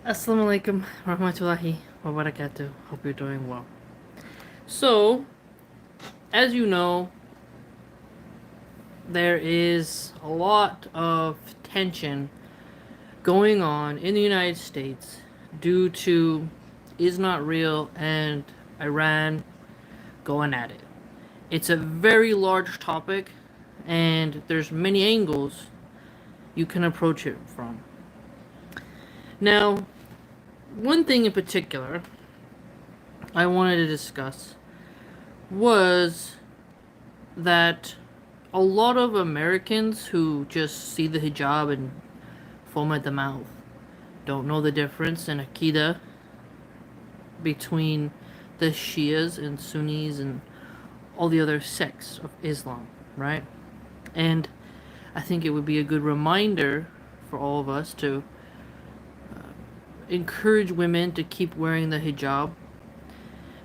Assalamu alaikum rahmatullahi wa barakatuh. Hope you're doing well. So, as you know, there is a lot of tension going on in the United States due to is not real and Iran going at it. It's a very large topic and there's many angles you can approach it from. Now, one thing in particular I wanted to discuss was that a lot of Americans who just see the hijab and foam at the mouth don't know the difference in Aqidah between the Shias and Sunnis and all the other sects of Islam, right? And I think it would be a good reminder for all of us to encourage women to keep wearing the hijab,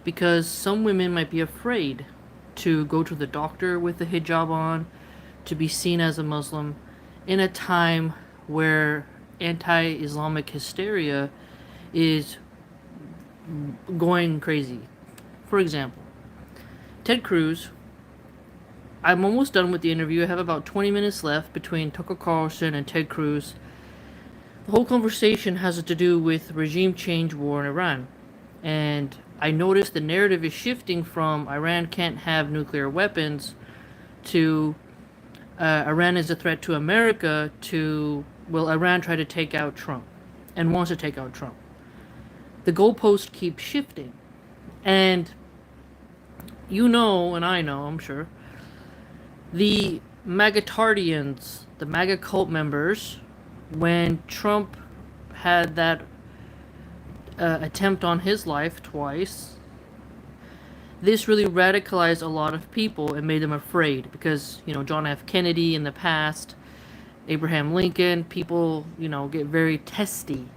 because some women might be afraid to go to the doctor with the hijab on, to be seen as a Muslim in a time where anti-Islamic hysteria is going crazy. For example, Ted Cruz, I'm almost done with the interview. I have about 20 minutes left between Tucker Carlson and Ted Cruz. The whole conversation has to do with regime change war in Iran. And I noticed the narrative is shifting from Iran can't have nuclear weapons to Iran is a threat to America to, well, Iran tried to take out Trump and wants to take out Trump. The goalposts keep shifting. And you know, and I know, I'm sure, the MAGAtardians, the MAGA cult members, when Trump had that attempt on his life twice, this really radicalized a lot of people and made them afraid because, you know, John F. Kennedy in the past, Abraham Lincoln, people, you know, get very testy.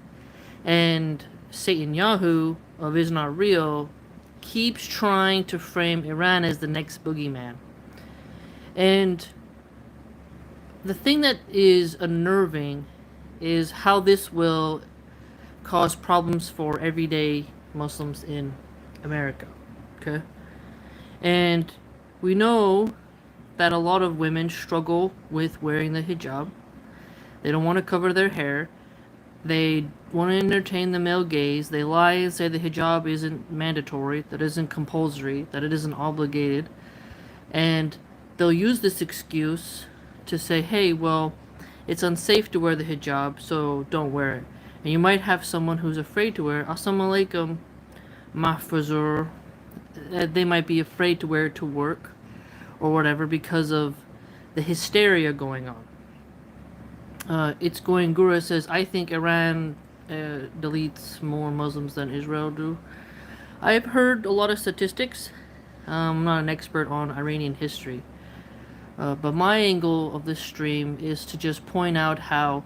And Satan Yahoo of Is Not Real keeps trying to frame Iran as the next boogeyman. And the thing that is unnerving is how this will cause problems for everyday Muslims in America. Okay? And we know that a lot of women struggle with wearing the hijab. They don't want to cover their hair. They want to entertain the male gaze. They lie and say the hijab isn't mandatory, that it isn't compulsory, that it isn't obligated. And they'll use this excuse to say, hey, well, it's unsafe to wear the hijab, so don't wear it. And you might have someone who's afraid to wear it. Assalamu alaikum, mahfuzur. They might be afraid to wear it to work or whatever because of the hysteria going on. It's going Gura says, I think Iran deletes more Muslims than Israel do. I've heard a lot of statistics. I'm not an expert on Iranian history. But my angle of this stream is to just point out how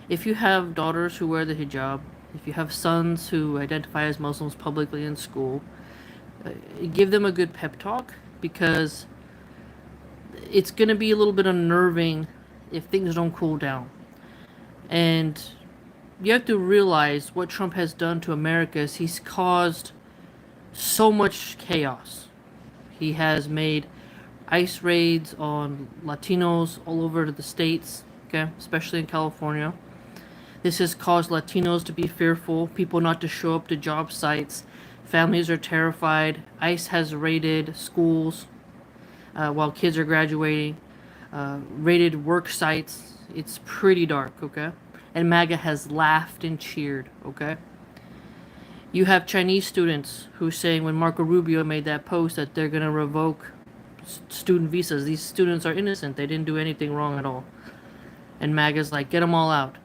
if you have daughters who wear the hijab, if you have sons who identify as Muslims publicly in school, give them a good pep talk, because it's going to be a little bit unnerving if things don't cool down. And you have to realize what Trump has done to America is he's caused so much chaos. He has made ICE raids on Latinos all over the states, okay, especially in California. This has caused Latinos to be fearful, people not to show up to job sites. Families are terrified. ICE has raided schools while kids are graduating, raided work sites. It's pretty dark, okay? And MAGA has laughed and cheered, okay? You have Chinese students who saying when Marco Rubio made that post that they're going to revoke student visas. These students are innocent. They didn't do anything wrong at all. And MAGA's like, get them all out.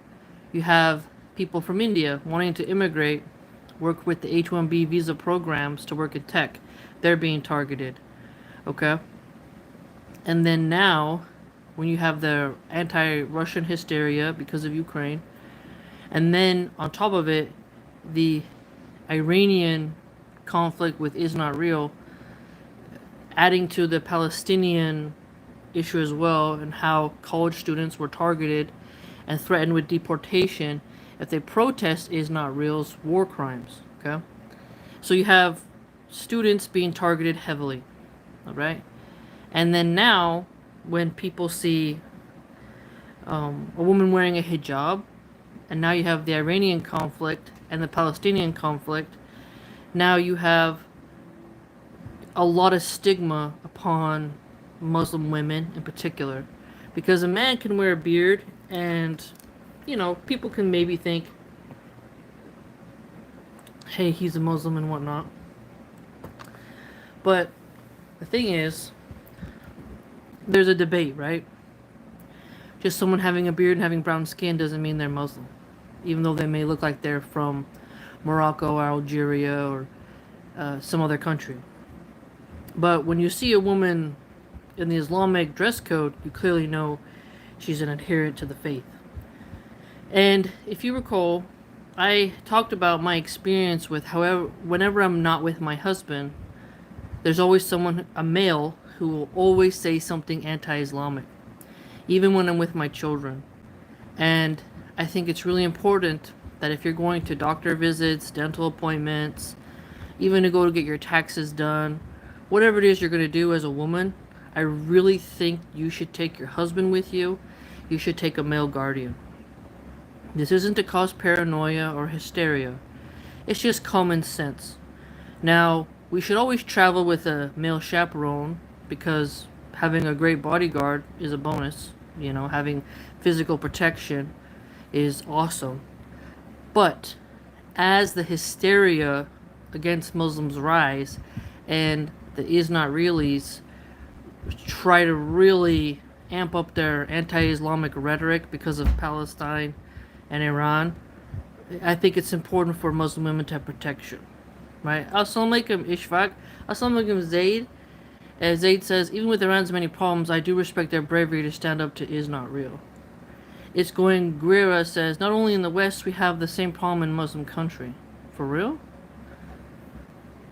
You have people from India wanting to immigrate, work with the H-1B visa programs to work in tech. They're being targeted, okay? And then now, when you have the anti-Russian hysteria because of Ukraine, and then on top of it, the Iranian conflict with Is Not Real, adding to the Palestinian issue as well, and how college students were targeted and threatened with deportation, If they protest is not real's war crimes. Okay, so you have students being targeted heavily. All right, and then now when people see a woman wearing a hijab, and now you have the Iranian conflict and the Palestinian conflict, now you have a lot of stigma upon Muslim women in particular, because a man can wear a beard and, people can maybe think, hey, he's a Muslim and whatnot. But the thing is, there's a debate, right? Just someone having a beard and having brown skin doesn't mean they're Muslim, even though they may look like they're from Morocco or Algeria or some other country. But when you see a woman in the Islamic dress code, you clearly know she's an adherent to the faith. And if you recall, I talked about my experience with whenever I'm not with my husband, there's always someone, a male, who will always say something anti-Islamic, even when I'm with my children. And I think it's really important that if you're going to doctor visits, dental appointments, even to go to get your taxes done, whatever it is you're going to do as a woman, I really think you should take your husband with you. You should take a male guardian. This isn't to cause paranoia or hysteria. It's just common sense. Now, we should always travel with a male chaperone because having a great bodyguard is a bonus. Having physical protection is awesome. But as the hysteria against Muslims rise and the is not reallys try to really amp up their anti-Islamic rhetoric because of Palestine and Iran, I think it's important for Muslim women to have protection. Right? Assalamu alaikum Ishfaq. Assalamu alaikum Zaid. As Zaid says, even with Iran's many problems, I do respect their bravery to stand up to is not real. It's going Guerra says, not only in the West, we have the same problem in Muslim country. For real?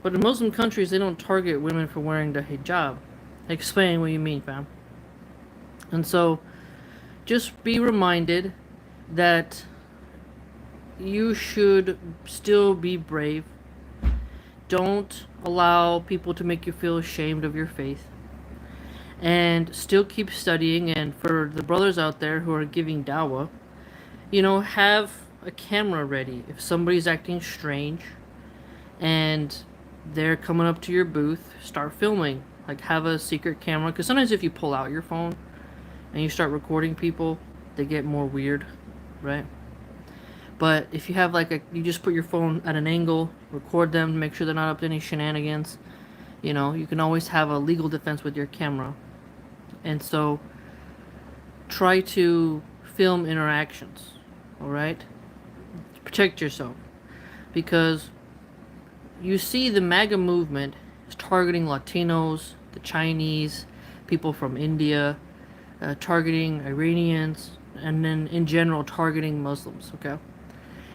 But in Muslim countries, they don't target women for wearing the hijab. Explain what you mean, fam. And so, just be reminded that you should still be brave. Don't allow people to make you feel ashamed of your faith. And still keep studying. And for the brothers out there who are giving dawah, have a camera ready. If somebody's acting strange and they're coming up to your booth, start filming. Like, have a secret camera. Because sometimes if you pull out your phone and you start recording people, they get more weird, right? But if you have you just put your phone at an angle, record them, make sure they're not up to any shenanigans. You can always have a legal defense with your camera. And so, try to film interactions, alright? Protect yourself. Because you see the MAGA movement is targeting Latinos, the Chinese, people from India, targeting Iranians, and then in general targeting Muslims, okay?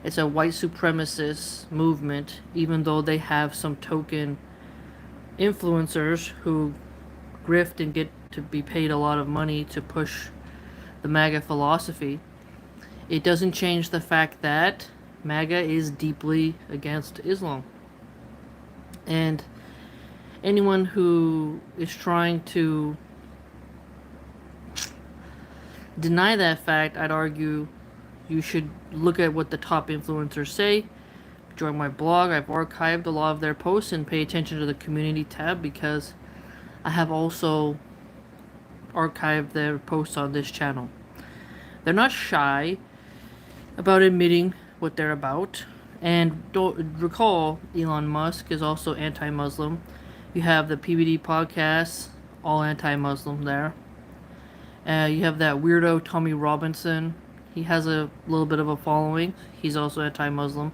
It's a white supremacist movement, even though they have some token influencers who grift and get to be paid a lot of money to push the MAGA philosophy. It doesn't change the fact that MAGA is deeply against Islam. And anyone who is trying to deny that fact, I'd argue you should look at what the top influencers say. Join my blog. I've archived a lot of their posts, and pay attention to the community tab because I have also archived their posts on this channel. They're not shy about admitting what they're about. And don't recall, Elon Musk is also anti-Muslim. You have the PBD podcast, all anti-Muslim there. You have that weirdo Tommy Robinson. He has a little bit of a following. He's also anti-Muslim.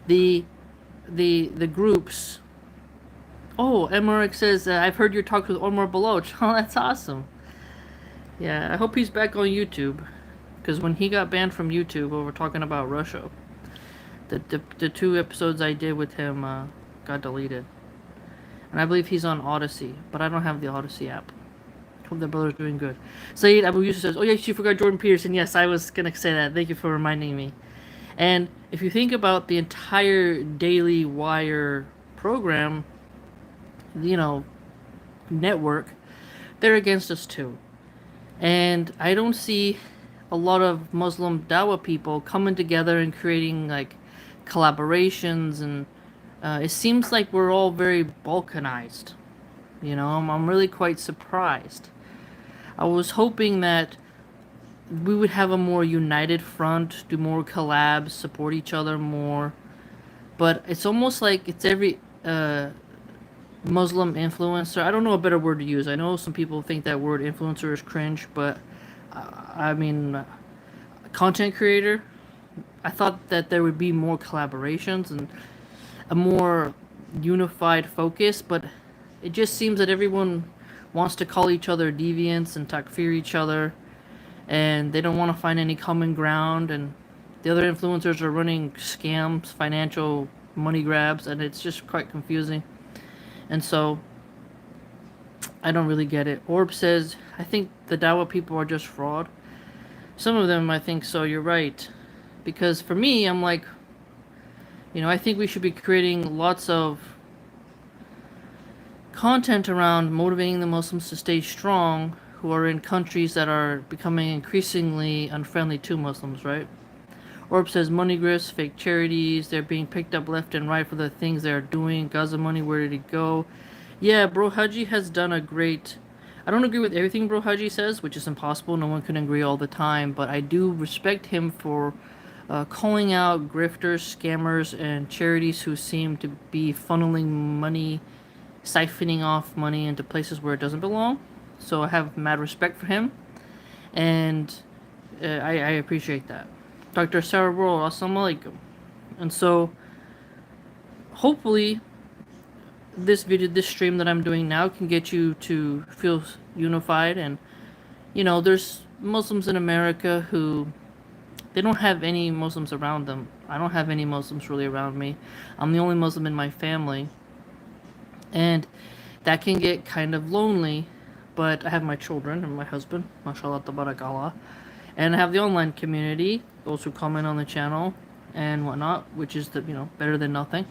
The groups. Oh, MRX says, I've heard your talk with Omar Baloch. Oh, that's awesome. Yeah, I hope he's back on YouTube. Because when he got banned from YouTube over talking about Russia, the 2 episodes I did with him got deleted. And I believe he's on Odyssey, but I don't have the Odyssey app. Hope the brother's doing good. Saeed Abu Yusuf says, oh yes, you forgot Jordan Peterson. Yes, I was going to say that. Thank you for reminding me. And if you think about the entire Daily Wire program, you know, network, they're against us too. And I don't see a lot of Muslim Dawah people coming together and creating like collaborations, and it seems like we're all very balkanized. You know, I'm really quite surprised. I was hoping that we would have a more united front, do more collabs, support each other more. But it's almost like it's every Muslim influencer. I don't know a better word to use. I know some people think that word influencer is cringe, but I mean, content creator. I thought that there would be more collaborations and a more unified focus, but it just seems that everyone wants to call each other deviants and takfir each other, and they don't want to find any common ground, and the other influencers are running scams, financial money grabs, and it's just quite confusing. And so I don't really get it. Orb says, I think the Dawa people are just fraud. Some of them, I think so, you're right. Because for me, I'm like, you know, I think we should be creating lots of content around motivating the Muslims to stay strong who are in countries that are becoming increasingly unfriendly to Muslims, right? Orb says money grifts, fake charities, they're being picked up left and right for the things they're doing. Gaza money, where did it go? Yeah, Bro Haji has done a great... I don't agree with everything Bro Haji says, which is impossible. No one can agree all the time, but I do respect him for calling out grifters, scammers, and charities who seem to be funneling money, siphoning off money into places where it doesn't belong. So I have mad respect for him, and I appreciate that. Dr. Sarah World, assalamu alaikum. And so, hopefully, this stream that I'm doing now can get you to feel unified. And, you know, there's Muslims in America who, they don't have any Muslims around them. I don't have any Muslims really around me. I'm the only Muslim in my family. And that can get kind of lonely, but I have my children and my husband, mashallah tabarakallah. And I have the online community, those who comment on the channel and whatnot, which is, the, you know, better than nothing.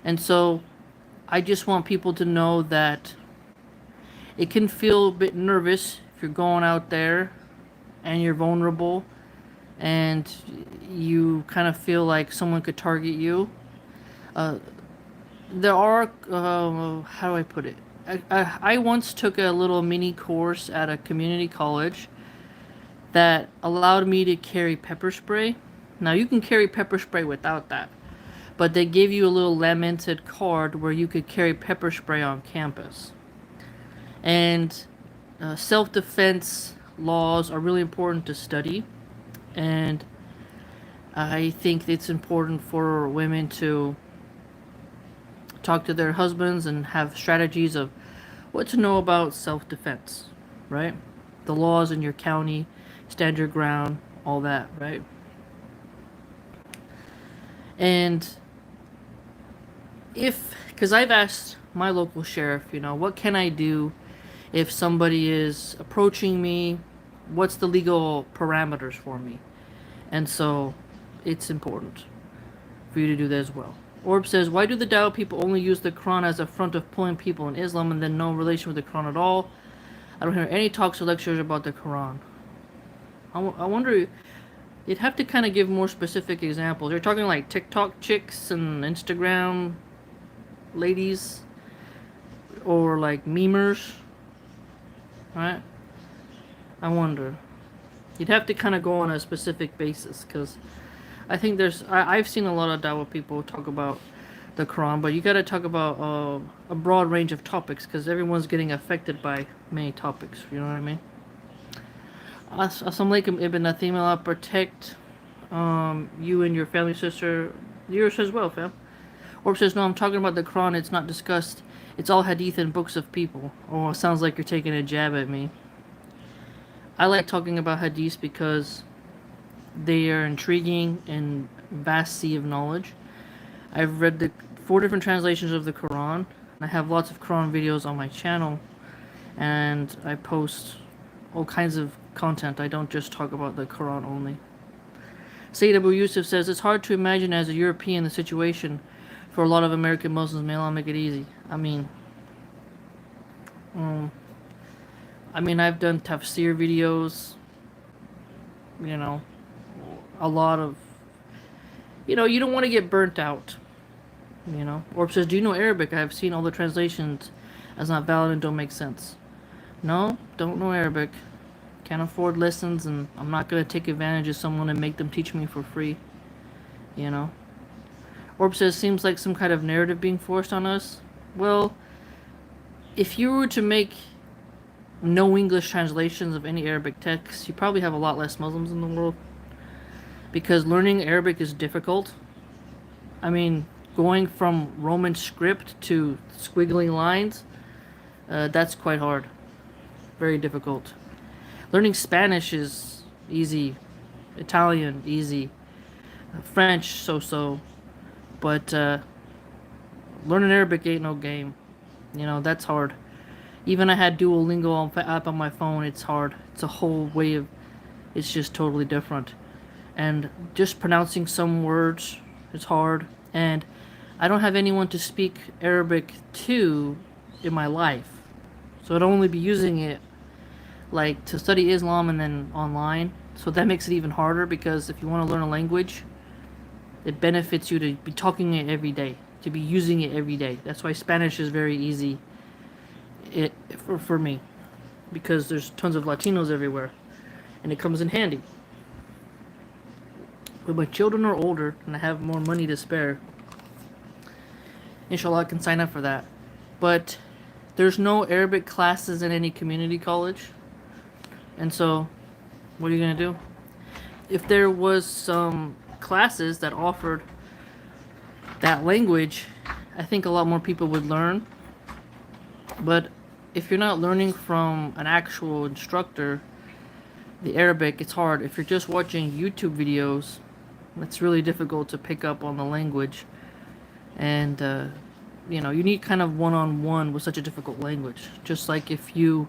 And so I just want people to know that it can feel a bit nervous if you're going out there and you're vulnerable and you kind of feel like someone could target you. There are, how do I put it? I once took a little mini course at a community college that allowed me to carry pepper spray. Now you can carry pepper spray without that, but they gave you a little laminated card where you could carry pepper spray on campus. And self-defense laws are really important to study, and I think it's important for women to talk to their husbands and have strategies of what to know about self-defense, right? The laws in your county, stand your ground, all that, right? And because I've asked my local sheriff, you know, what can I do if somebody is approaching me? What's the legal parameters for me? And so it's important for you to do that as well. Orb says, why do the Dawah people only use the Quran as a front of pulling people in Islam and then no relation with the Quran at all? I don't hear any talks or lectures about the Quran. I wonder, you'd have to kind of give more specific examples. You're talking like TikTok chicks and Instagram ladies, or like memers, right? I wonder. You'd have to kind of go on a specific basis, because I think I've seen a lot of Dawah people talk about the Quran, but you got to talk about a broad range of topics, because everyone's getting affected by many topics, you know what I mean? Assalamu alaikum Ibn Athim, Allah protect you and your family, sister. Yours as well, fam. Orb says, no, I'm talking about the Quran, it's not discussed. It's all hadith and books of people. Oh, it sounds like you're taking a jab at me. I like talking about hadiths because they are intriguing and vast sea of knowledge. I've read the 4 different translations of the Quran, and I have lots of Quran videos on my channel, and I post all kinds of content. I don't just talk about the Quran only. Sayyid Abu Yusuf says, it's hard to imagine as a European the situation for a lot of American Muslims. May Allah make it easy. I've done tafsir videos, you know, a lot of, you don't want to get burnt out, Orb says, do you know Arabic? I have seen all the translations as not valid and don't make sense. No, don't know Arabic. Can't afford lessons, and I'm not going to take advantage of someone and make them teach me for free, Orb says, seems like some kind of narrative being forced on us. Well, if you were to make no English translations of any Arabic text, you probably have a lot less Muslims in the world. Because learning Arabic is difficult. Going from Roman script to squiggly lines, that's quite hard. Very difficult. Learning Spanish is easy. Italian, easy. French, so-so. But learning Arabic ain't no game. That's hard. Even I had Duolingo app on my phone. It's hard. It's a whole way of... It's just totally different. And just pronouncing some words is hard. And I don't have anyone to speak Arabic to in my life. So I'd only be using it like to study Islam and then online. So that makes it even harder, because if you want to learn a language, it benefits you to be talking it every day, to be using it every day. That's why Spanish is very easy for me, because there's tons of Latinos everywhere and it comes in handy. When my children are older and I have more money to spare, inshallah I can sign up for that. But there's no Arabic classes in any community college, and so what are you gonna do? If there was some classes that offered that language, I think a lot more people would learn. But if you're not learning from an actual instructor, the Arabic, it's hard. If you're just watching YouTube videos, it's really difficult to pick up on the language. And, you need kind of one-on-one with such a difficult language. Just like if you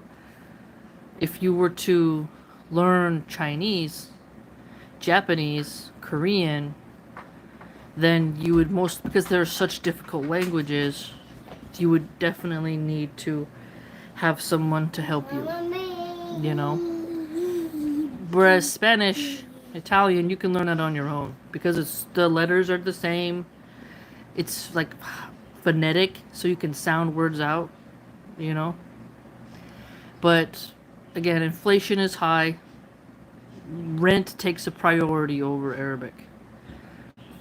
were to learn Chinese, Japanese, Korean, then you would because they're such difficult languages, you would definitely need to have someone to help you, Whereas Spanish, Italian, you can learn it on your own, because the letters are the same. It's like phonetic, so you can sound words out, But again, inflation is high. Rent takes a priority over Arabic.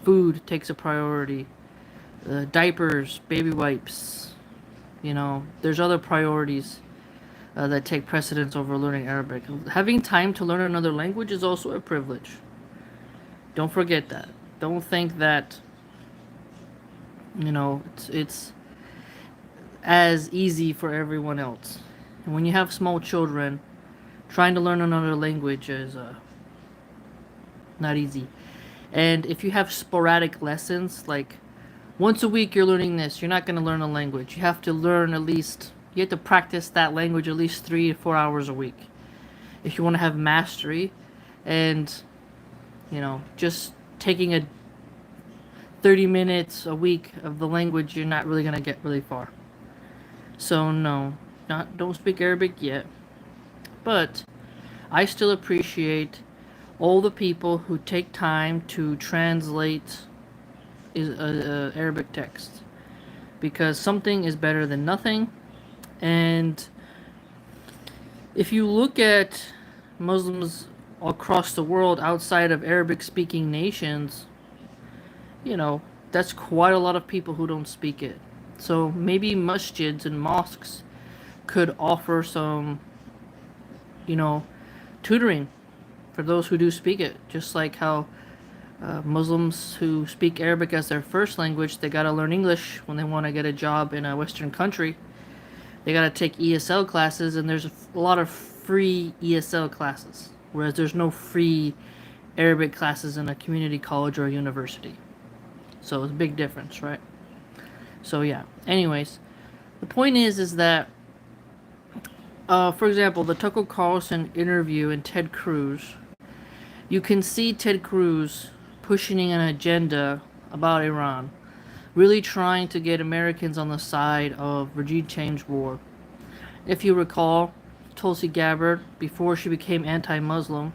Food takes a priority. Diapers, baby wipes, there's other priorities that take precedence over learning Arabic. Having time to learn another language is also a privilege. Don't forget that. Don't think that, it's as easy for everyone else. And when you have small children, trying to learn another language is not easy. And if you have sporadic lessons, like once a week you're learning this, you're not going to learn a language. You have to practice that language at least 3 to 4 hours a week if you want to have mastery. And, just taking a 30 minutes a week of the language, you're not really going to get really far. So no, don't speak Arabic yet. But I still appreciate all the people who take time to translate Arabic text, because something is better than nothing. And if you look at Muslims across the world outside of Arabic speaking nations, that's quite a lot of people who don't speak it. So maybe masjids and mosques could offer some tutoring for those who do speak it, just like how Muslims who speak Arabic as their first language, they gotta learn English when they want to get a job in a Western country. They gotta take ESL classes, and there's a lot of free ESL classes, whereas there's no free Arabic classes in a community college or a university. So it's a big difference, right? So yeah. Anyways, the point is that, for example, the Tucker Carlson interview and Ted Cruz. You can see Ted Cruz pushing an agenda about Iran, really trying to get Americans on the side of regime change war. If you recall, Tulsi Gabbard, before she became anti-Muslim,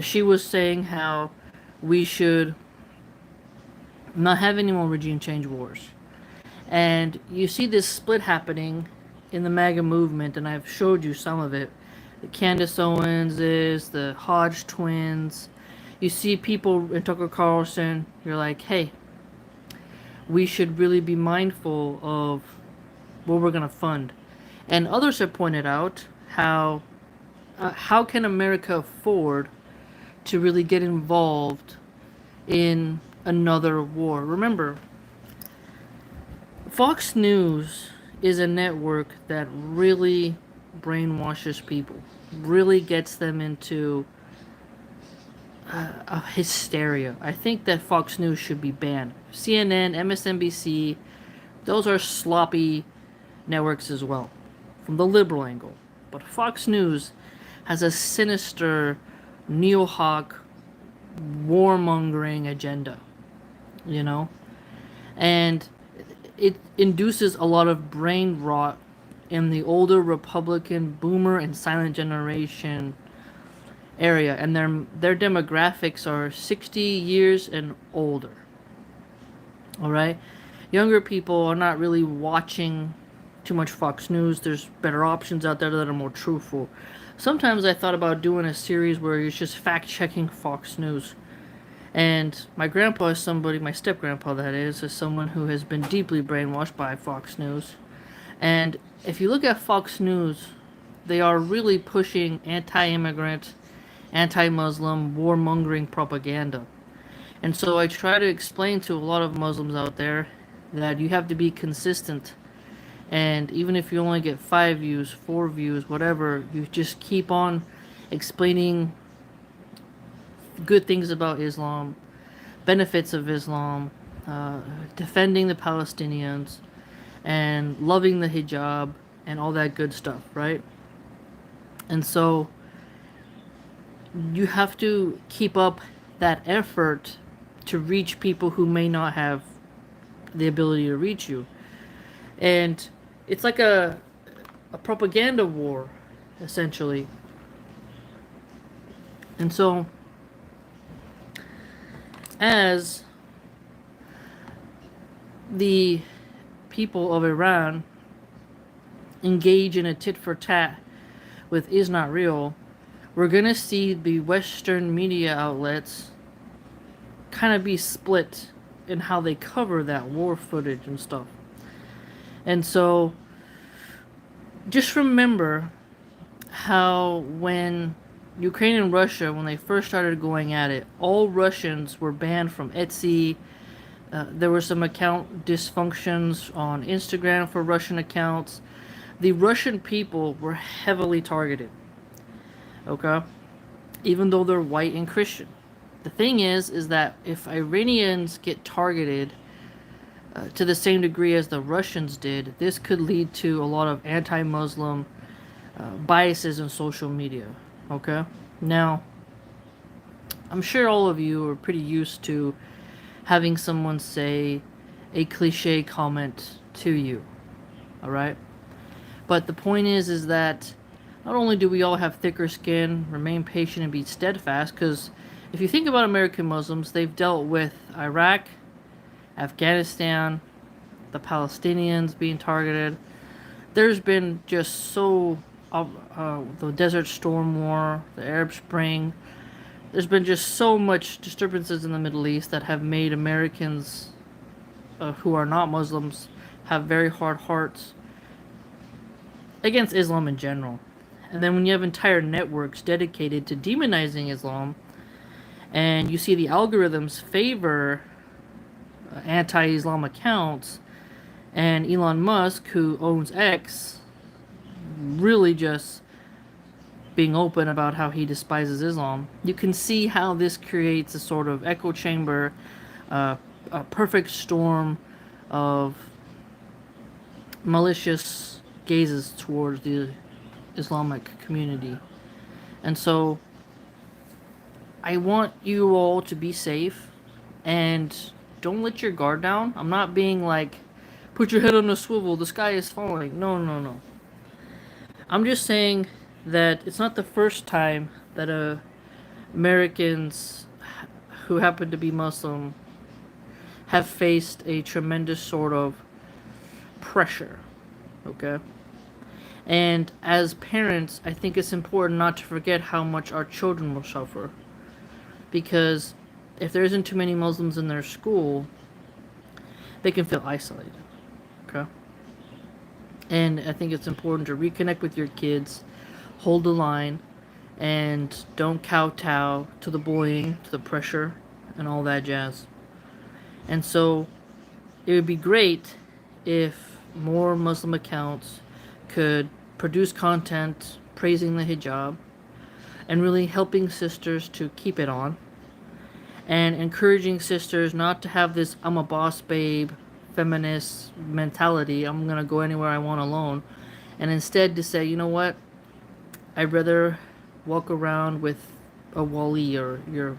she was saying how we should not have any more regime change wars. And you see this split happening in the MAGA movement, and I've showed you some of it. The Candace Owenses, the Hodge twins. You see people in Tucker Carlson, you're like, hey, we should really be mindful of what we're going to fund. And others have pointed out how can America afford to really get involved in another war? Remember, Fox News is a network that really brainwashes people, really gets them into a hysteria. I think that Fox News should be banned. CNN, MSNBC, those are sloppy networks as well, from the liberal angle. But Fox News has a sinister neo-hawk warmongering agenda, you know? And it induces a lot of brain rot in the older Republican boomer and silent generation area, and their demographics are 60 years and older. All right, younger people are not really watching too much Fox News. There's better options out there that are more truthful. Sometimes I thought about doing a series where it's just fact-checking Fox News. And my grandpa is somebody, my step-grandpa that is someone who has been deeply brainwashed by Fox News. And if you look at Fox News, they are really pushing anti-immigrant, anti-Muslim, warmongering propaganda. And so I try to explain to a lot of Muslims out there that you have to be consistent. And even if you only get 5 views, 4 views, whatever, you just keep on explaining good things about Islam, benefits of Islam, defending the Palestinians, and loving the hijab, and all that good stuff, right? And so you have to keep up that effort to reach people who may not have the ability to reach you. And it's like a propaganda war, essentially. And so, as the people of Iran engage in a tit-for-tat with is not real, we're going to see the Western media outlets kind of be split in how they cover that war footage and stuff. And so, just remember how when Ukraine and Russia, when they first started going at it, all Russians were banned from Etsy. There were some account dysfunctions on Instagram for Russian accounts. The Russian people were heavily targeted. Okay? Even though they're white and Christian. The thing is that if Iranians get targeted to the same degree as the Russians did, this could lead to a lot of anti-Muslim biases in social media. Okay? Now, I'm sure all of you are pretty used to having someone say a cliche comment to you. Alright? But the point is that not only do we all have thicker skin, remain patient, and be steadfast, because if you think about American Muslims, they've dealt with Iraq, Afghanistan, the Palestinians being targeted. There's been just so... the Desert Storm War, the Arab Spring. There's been just so much disturbances in the Middle East that have made Americans who are not Muslims have very hard hearts against Islam in general. And then when you have entire networks dedicated to demonizing Islam, and you see the algorithms favor anti-Islam accounts, and Elon Musk, who owns X, really just being open about how he despises Islam, you can see how this creates a sort of echo chamber, a perfect storm of malicious gazes towards the Islamic community. And so I want you all to be safe and don't let your guard down. I'm not being like, put your head on a swivel, the sky is falling. No, no, no. I'm just saying that it's not the first time that Americans who happen to be Muslim have faced a tremendous sort of pressure. Okay? And as parents, I think it's important not to forget how much our children will suffer. Because if there isn't too many Muslims in their school, they can feel isolated. Okay? And I think it's important to reconnect with your kids, hold the line, and don't kowtow to the bullying, to the pressure, and all that jazz. And so it would be great if more Muslim accounts could produce content praising the hijab and really helping sisters to keep it on and encouraging sisters not to have this I'm a boss babe feminist mentality, I'm gonna go anywhere I want alone, and instead to say, you know what, I'd rather walk around with a wali or your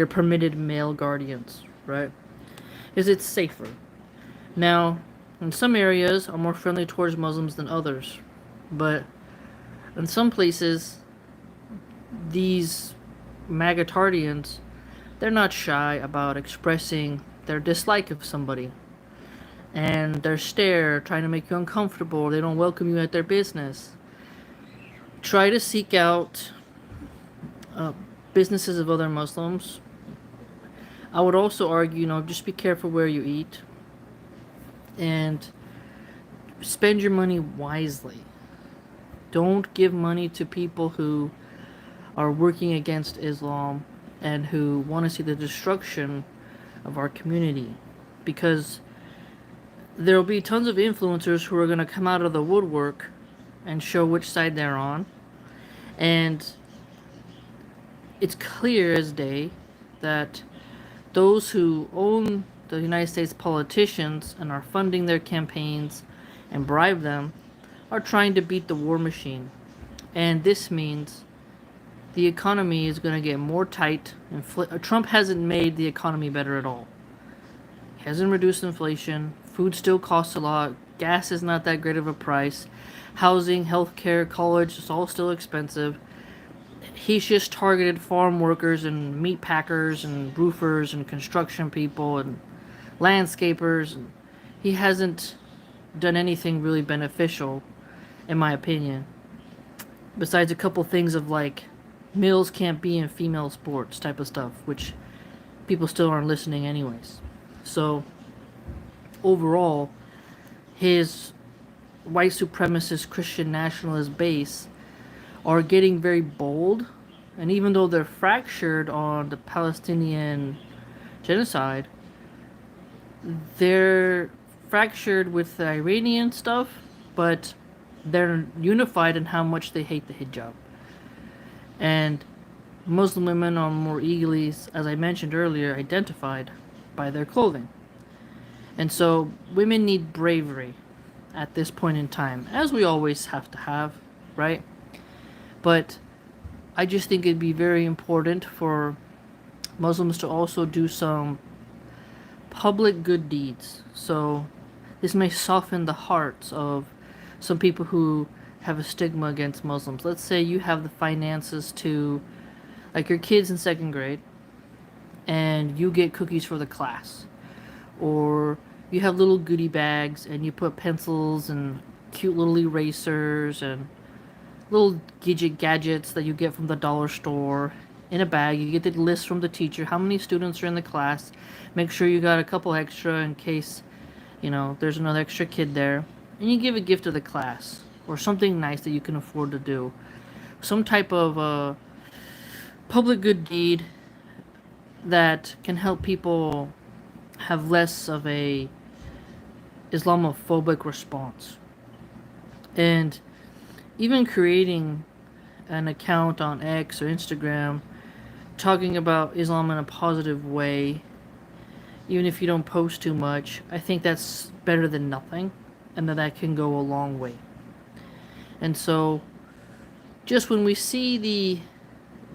permitted male guardians, right? Because it's safer. Now, in some areas are more friendly towards Muslims than others, but in some places, these magatardians, they're not shy about expressing their dislike of somebody and their stare, trying to make you uncomfortable. They don't welcome you at their business. Try to seek out businesses of other Muslims. I would also argue, just be careful where you eat and spend your money wisely. Don't give money to people who are working against Islam and who want to see the destruction of our community, because there will be tons of influencers who are going to come out of the woodwork and show which side they're on, and it's clear as day that those who own the United States politicians and are funding their campaigns and bribe them are trying to beat the war machine. And this means the economy is going to get more tight. Trump hasn't made the economy better at all. He hasn't reduced inflation. Food still costs a lot. Gas is not that great of a price. Housing, healthcare, college, it's all still expensive. He's just targeted farm workers and meat packers and roofers and construction people and landscapers. He hasn't done anything really beneficial, in my opinion. Besides a couple things of like, males can't be in female sports type of stuff, which people still aren't listening anyways. So, overall, his white supremacist Christian nationalist base are getting very bold, and even though they're fractured on the Palestinian genocide, they're fractured with the Iranian stuff, but they're unified in how much they hate the hijab. And Muslim women are more easily, as I mentioned earlier, identified by their clothing. And so women need bravery at this point in time, as we always have to have, right? But I just think it'd be very important for Muslims to also do some public good deeds. So this may soften the hearts of some people who have a stigma against Muslims. Let's say you have the finances to, like, your kid's in second grade and you get cookies for the class, or you have little goodie bags and you put pencils and cute little erasers and little gadgets that you get from the dollar store in a bag. You get the list from the teacher, how many students are in the class, make sure you got a couple extra in case there's another extra kid there, and you give a gift to the class or something nice that you can afford to do, some type of public good deed that can help people have less of a Islamophobic response. And even creating an account on X or Instagram talking about Islam in a positive way, even if you don't post too much, I think that's better than nothing, and that can go a long way. And so just when we see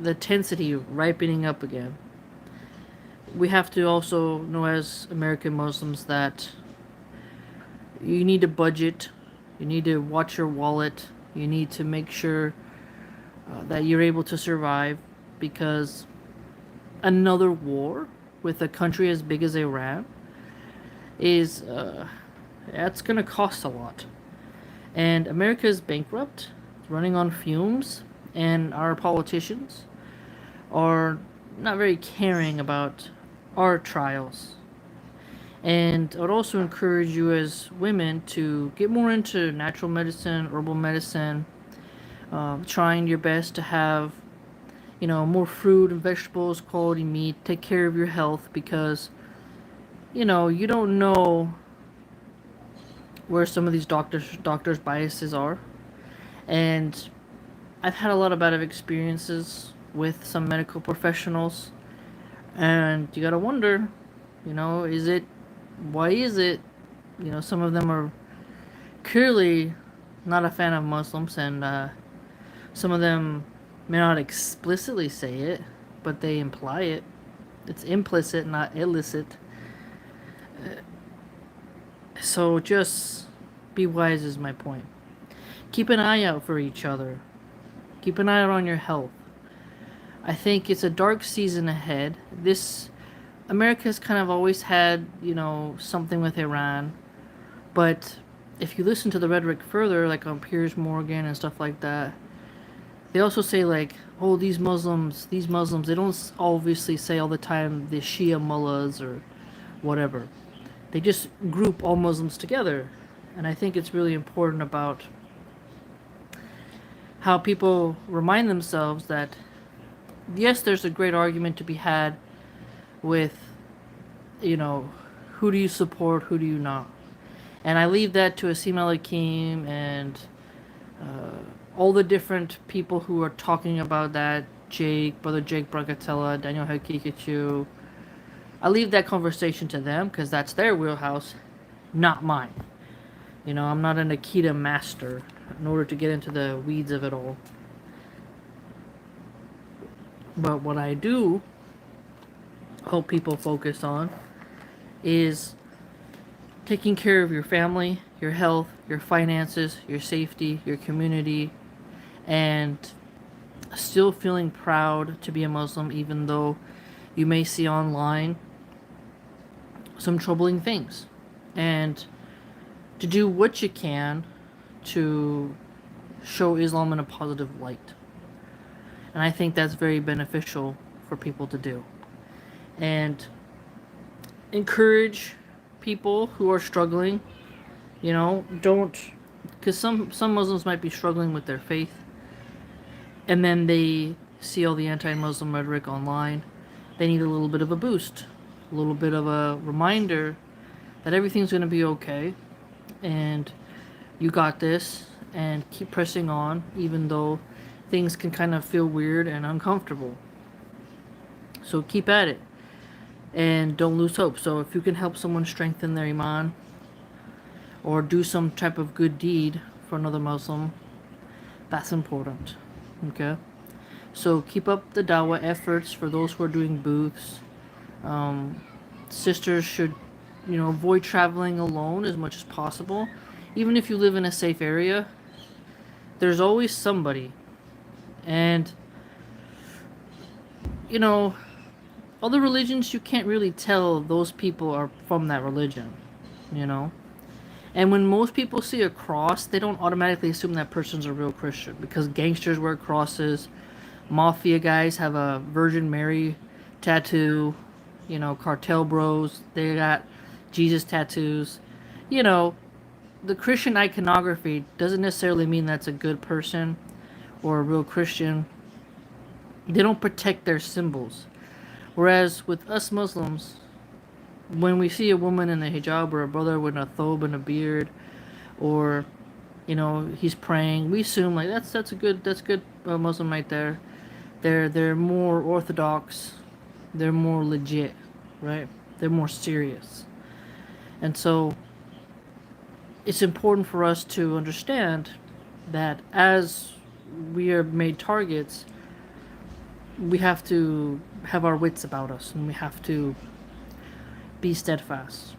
the intensity ripening up again. We have to also know as American Muslims that you need to budget, you need to watch your wallet, you need to make sure that you're able to survive, because another war with a country as big as Iran is that's gonna cost a lot. And America is bankrupt, running on fumes, and our politicians are not very caring about our trials. And I would also encourage you as women to get more into natural medicine, herbal medicine, trying your best to have, more fruit and vegetables, quality meat, take care of your health, because, you don't know where some of these doctors' biases are. And I've had a lot of bad experiences with some medical professionals, and you gotta wonder, why is it, some of them are clearly not a fan of Muslims, and some of them may not explicitly say it, but they imply it. It's implicit, not illicit. So just be wise is my point. Keep an eye out for each other. Keep an eye out on your health. I think it's a dark season ahead. America's kind of always had, something with Iran. But if you listen to the rhetoric further, like on Piers Morgan and stuff like that, they also say like, oh, these Muslims, they don't obviously say all the time the Shia mullahs or whatever. They just group all Muslims together. And I think it's really important about how people remind themselves that, yes, there's a great argument to be had with, who do you support, who do you not. And I leave that to Asim Al-Hakim and all the different people who are talking about that, Brother Jake Bragatella, Daniel Hakikachu. I leave that conversation to them because that's their wheelhouse, not mine. I'm not an Akita master in order to get into the weeds of it all. But what I do hope people focus on is taking care of your family, your health, your finances, your safety, your community, and still feeling proud to be a Muslim, even though you may see online some troubling things. And to do what you can to show Islam in a positive light. And I think that's very beneficial for people to do. And encourage people who are struggling, don't, because some Muslims might be struggling with their faith, and then they see all the anti-Muslim rhetoric online. They need a little bit of a boost, a little bit of a reminder that everything's going to be okay, and you got this, and keep pressing on, even though things can kind of feel weird and uncomfortable. So keep at it, and don't lose hope. So if you can help someone strengthen their iman, or do some type of good deed for another Muslim, that's important. Okay? So keep up the dawah efforts for those who are doing booths. Sisters should, avoid traveling alone as much as possible. Even if you live in a safe area, there's always somebody. And, other religions, you can't really tell those people are from that religion, And when most people see a cross, they don't automatically assume that person's a real Christian, because gangsters wear crosses, mafia guys have a Virgin Mary tattoo, cartel bros, they got Jesus tattoos. The Christian iconography doesn't necessarily mean that's a good person or a real Christian. They don't protect their symbols. Whereas with us Muslims, when we see a woman in a hijab or a brother with a thobe and a beard, or he's praying, we assume like that's good Muslim right there. They're more orthodox, they're more legit, right? They're more serious. And so it's important for us to understand that as we are made targets, we have to have our wits about us, and we have to be steadfast.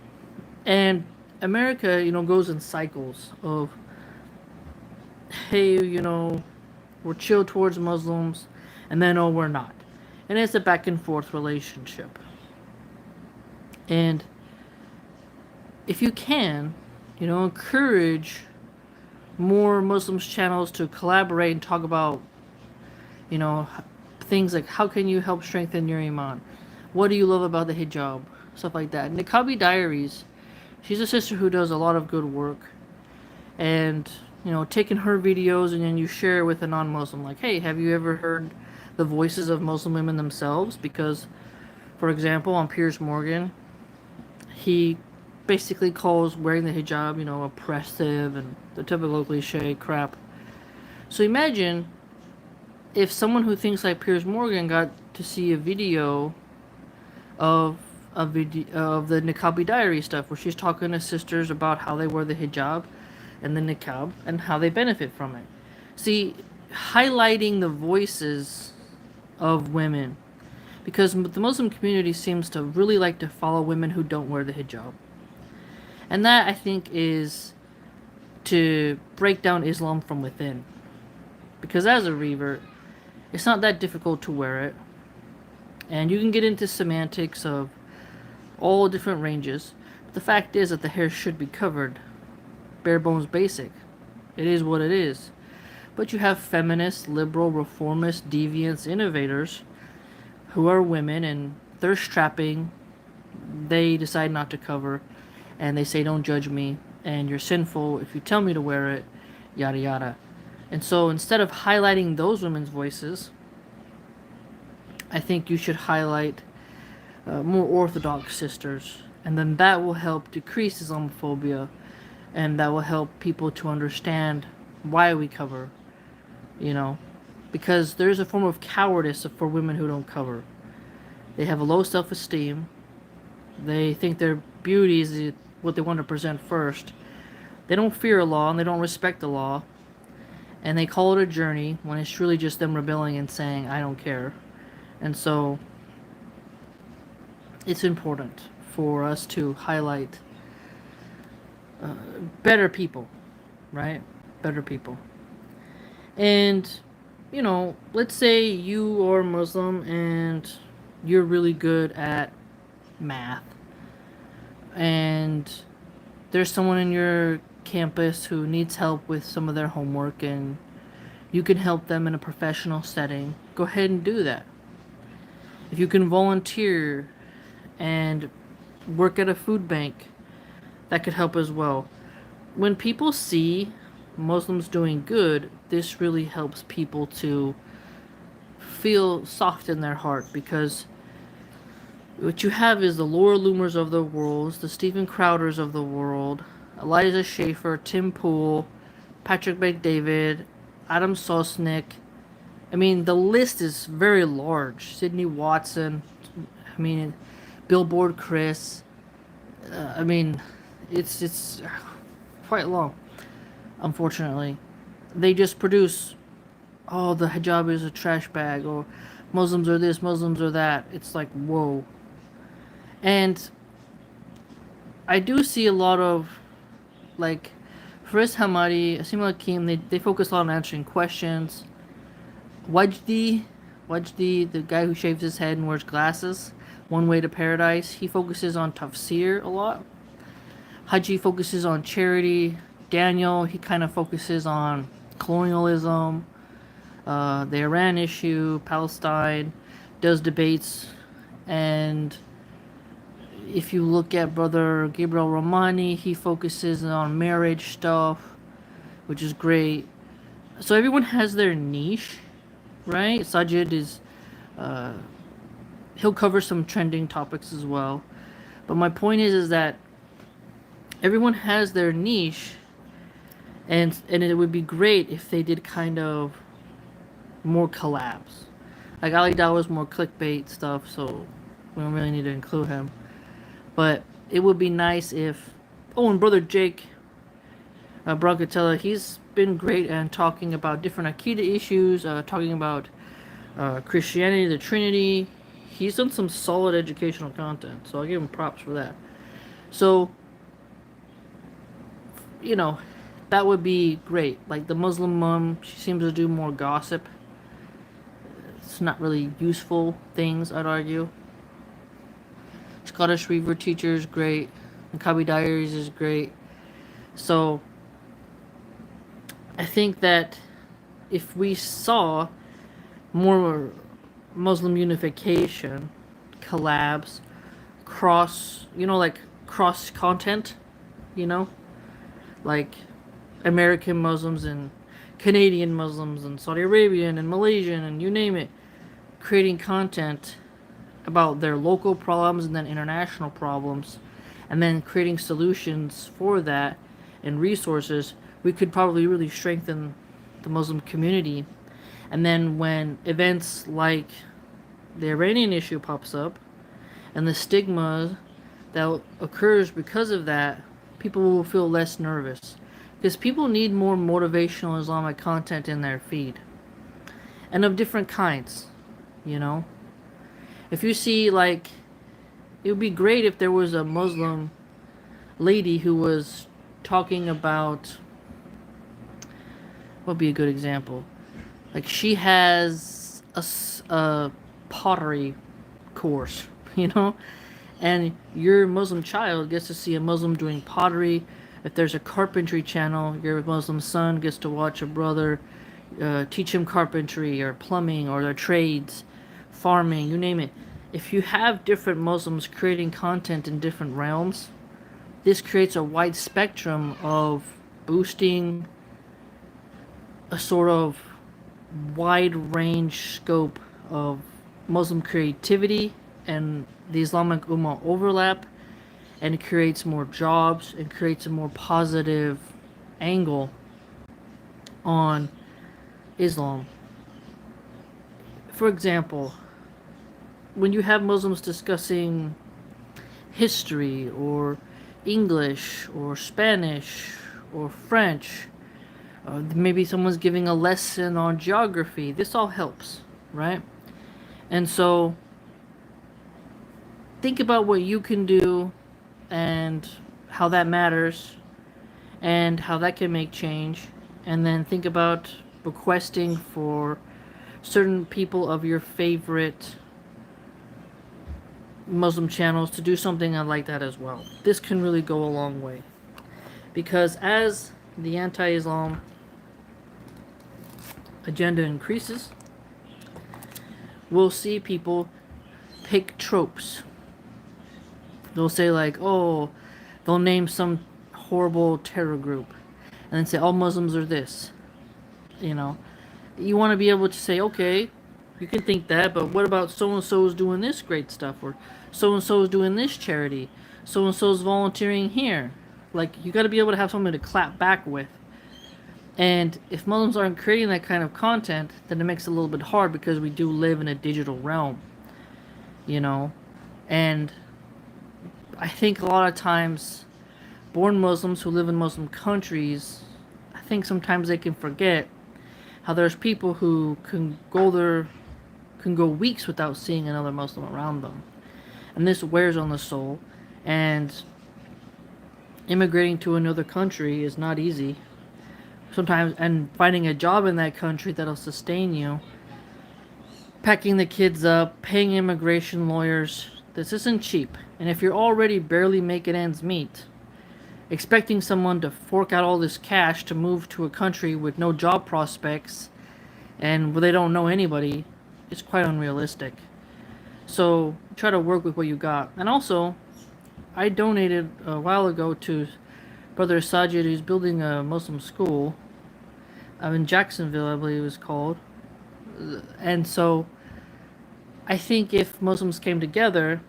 And America, goes in cycles of, hey, we're chill towards Muslims, and then, oh, we're not. And it's a back and forth relationship. And if you can, encourage more Muslims channels to collaborate and talk about, you know, things like how can you help strengthen your iman? What do you love about the hijab? Stuff like that. Niqabi Diaries, she's a sister who does a lot of good work. And, taking her videos and then you share it with a non-Muslim. Like, hey, have you ever heard the voices of Muslim women themselves? Because, for example, on Piers Morgan, he basically calls wearing the hijab, oppressive and the typical cliche crap. So imagine if someone who thinks like Piers Morgan got to see a video of the Niqabi Diary stuff, where she's talking to sisters about how they wear the hijab and the niqab and how they benefit from it. See, highlighting the voices of women, because the Muslim community seems to really like to follow women who don't wear the hijab. And that, I think, is to break down Islam from within. Because as a revert, it's not that difficult to wear it. And you can get into semantics of all different ranges. But the fact is that the hair should be covered. Bare bones basic. It is what it is. But you have feminists, liberal, reformist, deviants, innovators who are women and they're strapping. They decide not to cover. And they say, don't judge me. And you're sinful if you tell me to wear it. Yada yada. And so instead of highlighting those women's voices, I think you should highlight more orthodox sisters. And then that will help decrease Islamophobia. And that will help people to understand why we cover. Because there's a form of cowardice for women who don't cover. They have a low self-esteem. They think their beauty is what they want to present first. They don't fear Allah and they don't respect the law. And they call it a journey when it's really just them rebelling and saying, I don't care. And so it's important for us to highlight better people, right? Better people. And, let's say you are Muslim and you're really good at math. And there's someone in your campus who needs help with some of their homework and you can help them in a professional setting. Go ahead and do that. If you can volunteer and work at a food bank, that could help as well. When people see Muslims doing good, this really helps people to feel soft in their heart, because what you have is the Laura Loomers of the world, the Stephen Crowders of the world, Eliza Schaefer, Tim Pool, Patrick McDavid, Adam Sosnick. I mean, the list is very large. Sydney Watson, Billboard Chris. It's quite long, unfortunately. They just produce, oh, the hijab is a trash bag, or Muslims are this, Muslims are that. It's like, whoa. And I do see a lot of, like, Faris Hamadi, Asim Hakim, they focus a lot on answering questions. Wajdi, the guy who shaves his head and wears glasses, One Way to Paradise, he focuses on tafsir a lot. Haji focuses on charity. Daniel, he kind of focuses on colonialism, the Iran issue, Palestine, does debates. And if you look at Brother Gabriel Romani, he focuses on marriage stuff, which is great. So everyone has their niche, right? Sajid is, he'll cover some trending topics as well. But my point is that everyone has their niche, and it would be great if they did kind of more collabs. Like Ali Dawah's more clickbait stuff, so we don't really need to include him. But it would be nice if... Oh, and Brother Jake Bragatella, he's been great and talking about different Akida issues, talking about Christianity, the Trinity. He's done some solid educational content, so I'll give him props for that. So, you know, that would be great. Like the Muslim mom, she seems to do more gossip. It's not really useful things, I'd argue. Scottish Reaver teacher is great. Niqabi Diaries is great. So, I think that if we saw more Muslim unification, collabs, like cross content, you know, like American Muslims and Canadian Muslims and Saudi Arabian and Malaysian and you name it, creating content about their local problems and then international problems, and then creating solutions for that and resources, we could probably really strengthen the Muslim community. And then when events like the Iranian issue pops up and the stigma that occurs because of that, people will feel less nervous. Because people need more motivational Islamic content in their feed. And of different kinds, you know? If you see, like, it would be great if there was a Muslim lady who was talking about, what would be a good example? Like, she has a pottery course, you know? And your Muslim child gets to see a Muslim doing pottery. If there's a carpentry channel, your Muslim son gets to watch a brother teach him carpentry or plumbing or their trades, farming, you name it. If you have different Muslims creating content in different realms, this creates a wide spectrum of boosting a sort of wide range scope of Muslim creativity and the Islamic Ummah overlap, and it creates more jobs and creates a more positive angle on Islam. For example, when you have Muslims discussing history or English or Spanish or French, maybe someone's giving a lesson on geography, this all helps, right? And so think about what you can do and how that matters and how that can make change, and then think about requesting for certain people of your favorite Muslim channels to do something like that as well. This can really go a long way, because as the anti-Islam agenda increases, we'll see people pick tropes. They'll say like, oh, they'll name some horrible terror group and then say all Muslims are this. You know, you want to be able to say, okay, you can think that, but what about so-and-so is doing this great stuff, or so-and-so is doing this charity, so-and-so is volunteering here. Like, you got to be able to have something to clap back with. And if Muslims aren't creating that kind of content, then it makes it a little bit hard, because we do live in a digital realm, you know. And I think a lot of times born Muslims who live in Muslim countries, I think sometimes they can forget how there's people who can go weeks without seeing another Muslim around them. And this wears on the soul. And immigrating to another country is not easy. Sometimes, and finding a job in that country that'll sustain you, packing the kids up, paying immigration lawyers, this isn't cheap. And if you're already barely making ends meet, expecting someone to fork out all this cash to move to a country with no job prospects and where they don't know anybody, it's quite unrealistic. So try to work with what you got. And also, I donated a while ago to Brother Sajid, who's building a Muslim school in Jacksonville, I believe it was called. And so I think if Muslims came together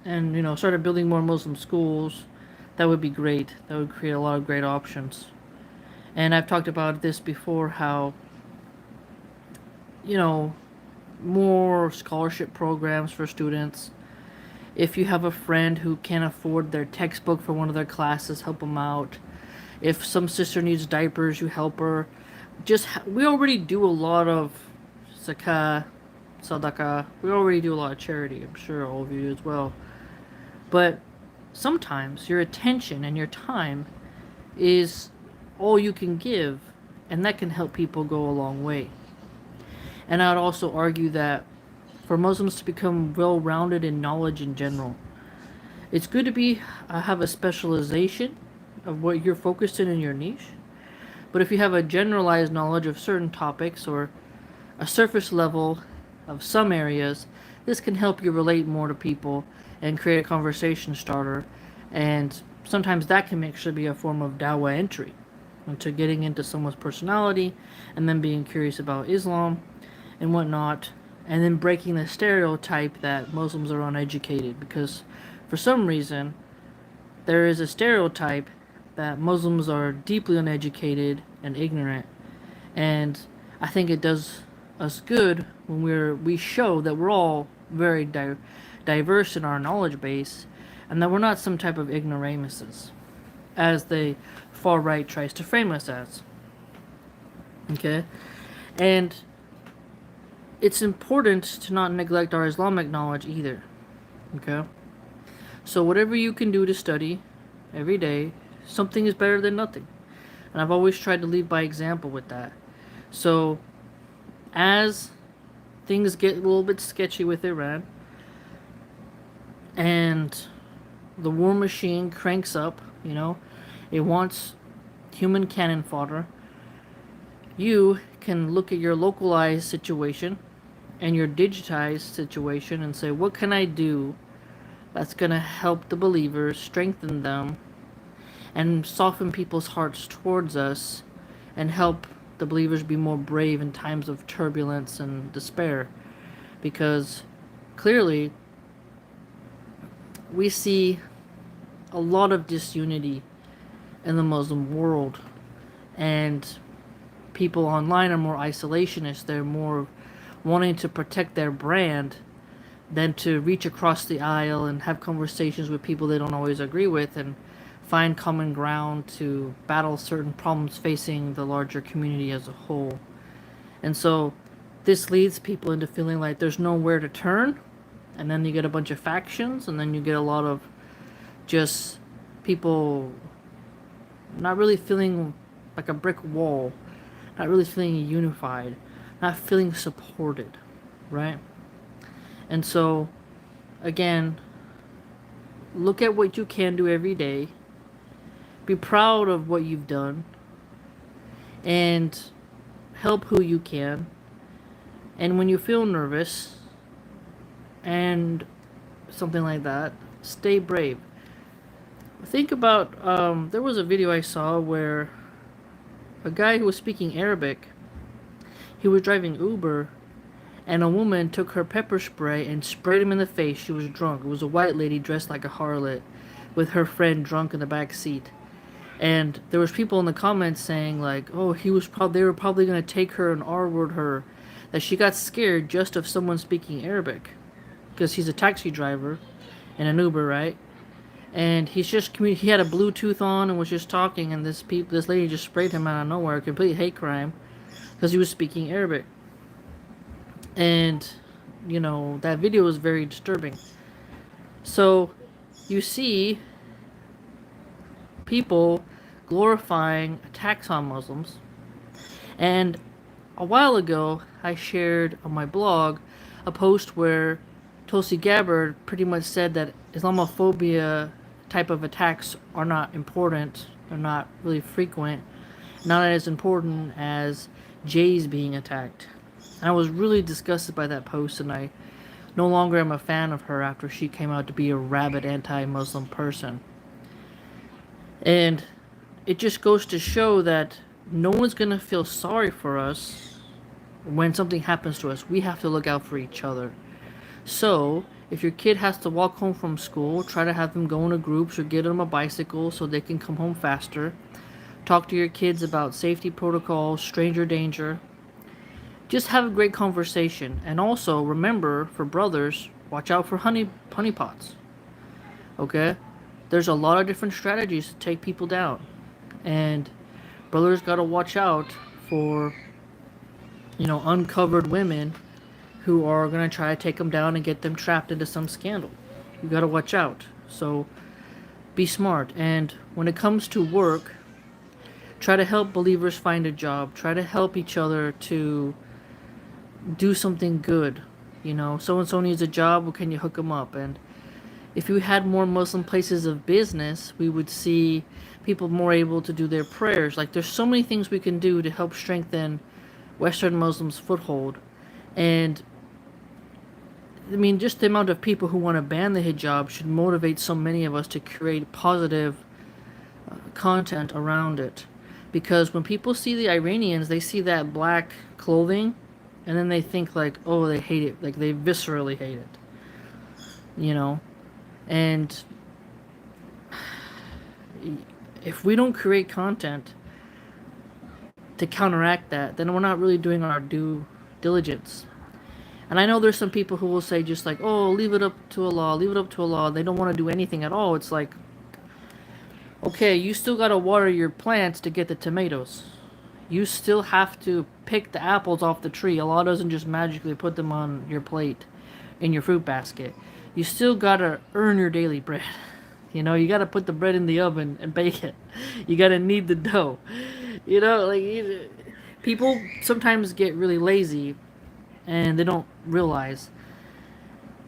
and, you know, started building more Muslim schools, that would be great. That would create a lot of great options. And I've talked about this before, how, you know, more scholarship programs for students. If you have a friend who can't afford their textbook for one of their classes, help them out. If some sister needs diapers, you help her. We already do a lot of zakah sadaqah. We already do a lot of charity. I'm sure all of you do as well. But sometimes your attention and your time is all you can give, and that can help people go a long way. And I'd also argue that for Muslims to become well-rounded in knowledge in general, it's good to have a specialization of what you're focused in your niche. But if you have a generalized knowledge of certain topics or a surface level of some areas, this can help you relate more to people and create a conversation starter. And sometimes that can actually be a form of dawah entry into getting into someone's personality and then being curious about Islam and whatnot, and then breaking the stereotype that Muslims are uneducated, because for some reason there is a stereotype that Muslims are deeply uneducated and ignorant. And I think it does us good when we show that we're all very diverse in our knowledge base, and that we're not some type of ignoramuses, as the far right tries to frame us as. Okay? And it's important to not neglect our Islamic knowledge either. Okay? So whatever you can do to study every day, something is better than nothing. And I've always tried to lead by example with that. So as things get a little bit sketchy with Iran, and the war machine cranks up, it wants human cannon fodder, you can look at your localized situation and your digitized situation and say, what can I do that's going to help the believers, strengthen them, and soften people's hearts towards us, and help the believers be more brave in times of turbulence and despair. Because clearly we see a lot of disunity in the Muslim world, and people online are more isolationist. They're more wanting to protect their brand than to reach across the aisle and have conversations with people they don't always agree with and find common ground to battle certain problems facing the larger community as a whole. And so this leads people into feeling like there's nowhere to turn, and then you get a bunch of factions, and then you get a lot of just people not really feeling like a brick wall, not really feeling unified, not feeling supported, right? And so, again, look at what you can do every day, be proud of what you've done, and help who you can. And when you feel nervous and something like that, stay brave. Think about, there was a video I saw where a guy who was speaking Arabic, he was driving Uber, and a woman took her pepper spray and sprayed him in the face. She was drunk. It was a white lady dressed like a harlot with her friend drunk in the back seat. And there was people in the comments saying like, oh, they were probably going to take her and R-word her, that she got scared just of someone speaking Arabic, because he's a taxi driver in an Uber, right? And he had a Bluetooth on and was just talking, and this lady just sprayed him out of nowhere, a complete hate crime, because he was speaking Arabic. And that video was very disturbing. So you see people glorifying attacks on Muslims. And a while ago I shared on my blog a post where Tulsi Gabbard pretty much said that Islamophobia type of attacks are not important, they're not really frequent, not as important as Jays being attacked. And I was really disgusted by that post, and I no longer am a fan of her after she came out to be a rabid anti-Muslim person. And it just goes to show that no one's going to feel sorry for us when something happens to us. We have to look out for each other. So if your kid has to walk home from school, try to have them go into groups or get them a bicycle so they can come home faster. Talk to your kids about safety protocols, stranger danger. Just have a great conversation. And also remember, for brothers, watch out for honeypots. Okay? There's a lot of different strategies to take people down. And brothers got to watch out for, uncovered women who are going to try to take them down and get them trapped into some scandal. You got to watch out. So be smart. And when it comes to work, try to help believers find a job. Try to help each other to do something good. You know, so-and-so needs a job, well, can you hook them up? And if we had more Muslim places of business, we would see people more able to do their prayers. Like, there's so many things we can do to help strengthen Western Muslims' foothold. And I mean, just the amount of people who want to ban the hijab should motivate so many of us to create positive content around it. Because when people see the Iranians, they see that black clothing, and then they think like, oh, they hate it. Like, they viscerally hate it. You know? And if we don't create content to counteract that, then we're not really doing our due diligence. And I know there's some people who will say just like, oh, leave it up to Allah, leave it up to Allah. They don't want to do anything at all. It's like, okay, you still got to water your plants to get the tomatoes. You still have to pick the apples off the tree. Allah doesn't just magically put them on your plate in your fruit basket. You still got to earn your daily bread. You know, you got to put the bread in the oven and bake it. You got to knead the dough. You know, like, people sometimes get really lazy and they don't realize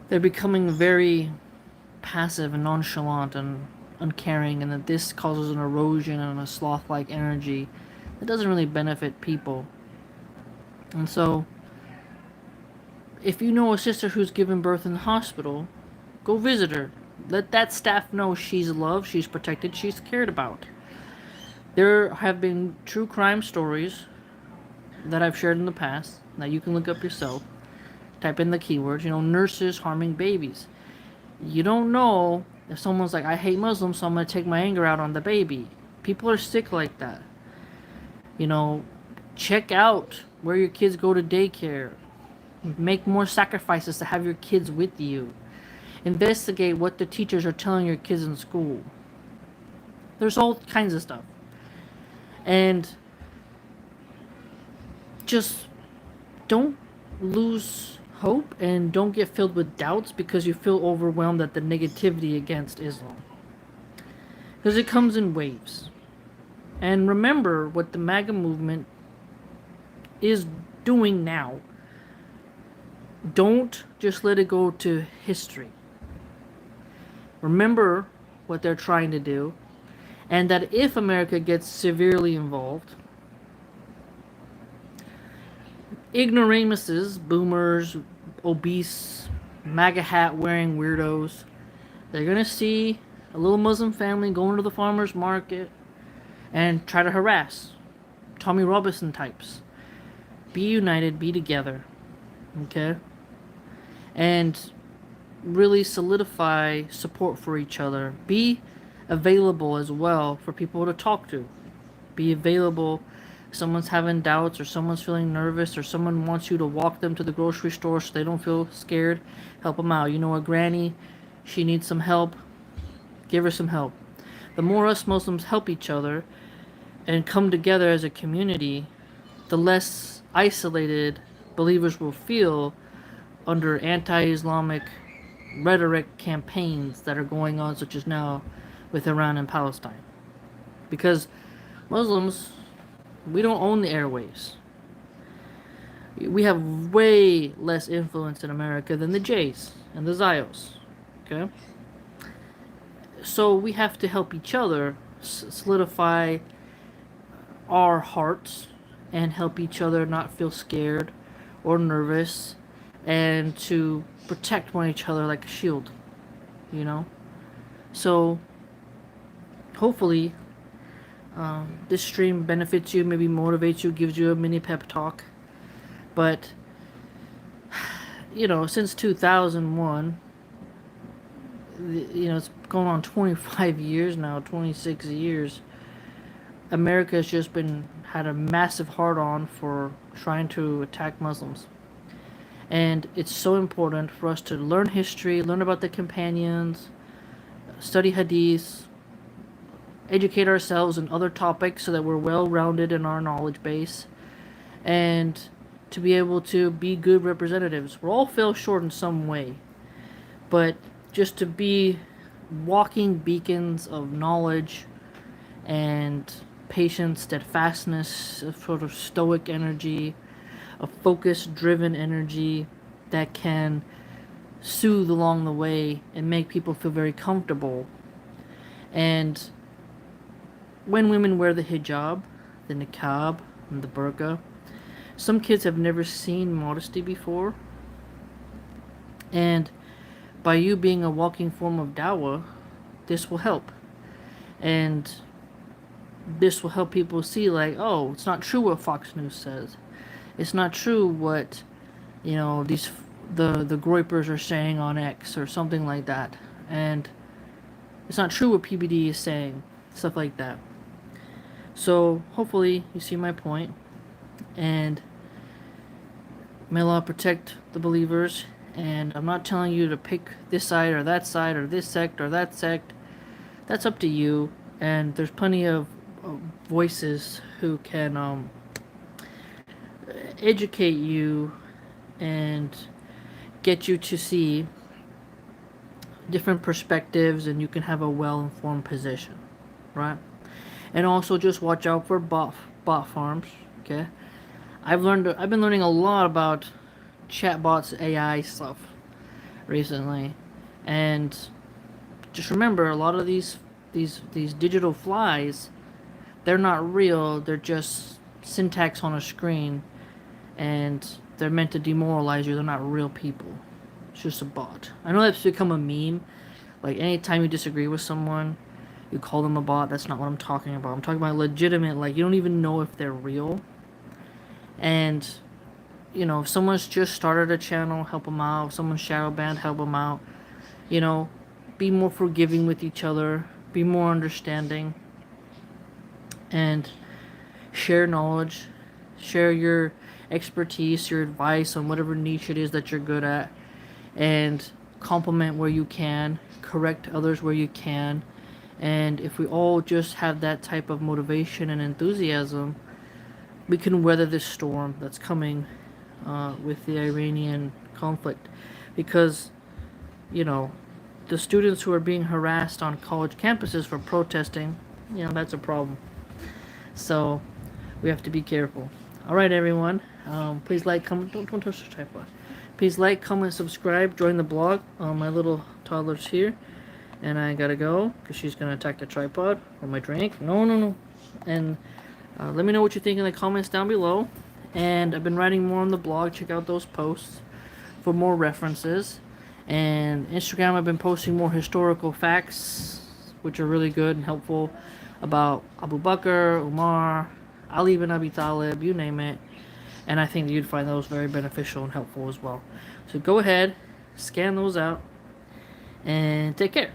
they're becoming very passive and nonchalant and uncaring, and that this causes an erosion and a sloth-like energy that doesn't really benefit people. And so, if you know a sister who's given birth in the hospital, go visit her. Let that staff know she's loved, she's protected, she's cared about. There have been true crime stories that I've shared in the past that you can look up yourself. Type in the keywords, you know, nurses harming babies. You don't know if someone's like, I hate Muslims, so I'm going to take my anger out on the baby. People are sick like that. You know, check out where your kids go to daycare. Make more sacrifices to have your kids with you. Investigate what the teachers are telling your kids in school. There's all kinds of stuff. And just don't lose hope and don't get filled with doubts because you feel overwhelmed at the negativity against Islam. Because it comes in waves. And remember what the MAGA movement is doing now. Don't just let it go to history. Remember what they're trying to do, and that if America gets severely involved, ignoramuses, boomers, obese, MAGA hat wearing weirdos, they're going to see a little Muslim family going to the farmer's market and try to harass Tommy Robinson types. Be united, be together, okay? And really solidify support for each other. Be available as well for people to talk to. Be available if someone's having doubts or someone's feeling nervous or someone wants you to walk them to the grocery store so they don't feel scared. Help them out. You know, a granny, she needs some help. Give her some help. The more us Muslims help each other and come together as a community, the less isolated believers will feel under anti-Islamic rhetoric campaigns that are going on, such as now with Iran and Palestine. Because Muslims, we don't own the airwaves. We have way less influence in America than the Jays and the Zios. Okay? So we have to help each other solidify our hearts and help each other not feel scared or nervous, and to protect one each other like a shield, you know? So hopefully this stream benefits you, maybe motivates you, gives you a mini pep talk. But you know, since 2001, you know, it's going on 25 years now, 26 years, America has just had a massive hard-on for trying to attack Muslims. And it's so important for us to learn history, learn about the companions, study hadiths, educate ourselves in other topics so that we're well-rounded in our knowledge base, and to be able to be good representatives. We'll all fail short in some way, but just to be walking beacons of knowledge and patience, steadfastness, a sort of stoic energy, a focused, driven energy that can soothe along the way and make people feel very comfortable. And when women wear the hijab, the niqab, and the burqa, some kids have never seen modesty before. And by you being a walking form of dawah, this will help. And this will help people see, like, oh, it's not true what Fox News says. It's not true what, these the groypers are saying on X or something like that. And it's not true what PBD is saying, stuff like that. So hopefully you see my point, and may Allah protect the believers. And I'm not telling you to pick this side or that side or this sect or that sect. That's up to you. And there's plenty of voices who can educate you and get you to see different perspectives, and you can have a well-informed position, right? And also just watch out for bot farms, okay? I've been learning a lot about chatbots, AI stuff recently, and just remember, a lot of these digital flies, they're not real. They're just syntax on a screen, and they're meant to demoralize you. They're not real people. It's just a bot. I know that's become a meme. Like, anytime you disagree with someone, you call them a bot. That's not what I'm talking about. I'm talking about legitimate, like, you don't even know if they're real. And, if someone's just started a channel, help them out. If someone's shadow banned, help them out. Be more forgiving with each other. Be more understanding. And share knowledge. Share your expertise, your advice on whatever niche it is that you're good at. And compliment where you can. Correct others where you can. And if we all just have that type of motivation and enthusiasm, we can weather this storm that's coming with the Iranian conflict. Because, the students who are being harassed on college campuses for protesting, that's a problem. So we have to be careful. All right, everyone. Please like, comment. Don't touch the tripod. Please like, comment, subscribe, join the blog. My little toddler's here, and I gotta go because she's gonna attack the tripod or my drink. No. And let me know what you think in the comments down below. And I've been writing more on the blog. Check out those posts for more references. And Instagram, I've been posting more historical facts, which are really good and helpful, about Abu Bakr, Umar, Ali ibn Abi Talib, you name it. And I think you'd find those very beneficial and helpful as well. So go ahead, scan those out, and take care.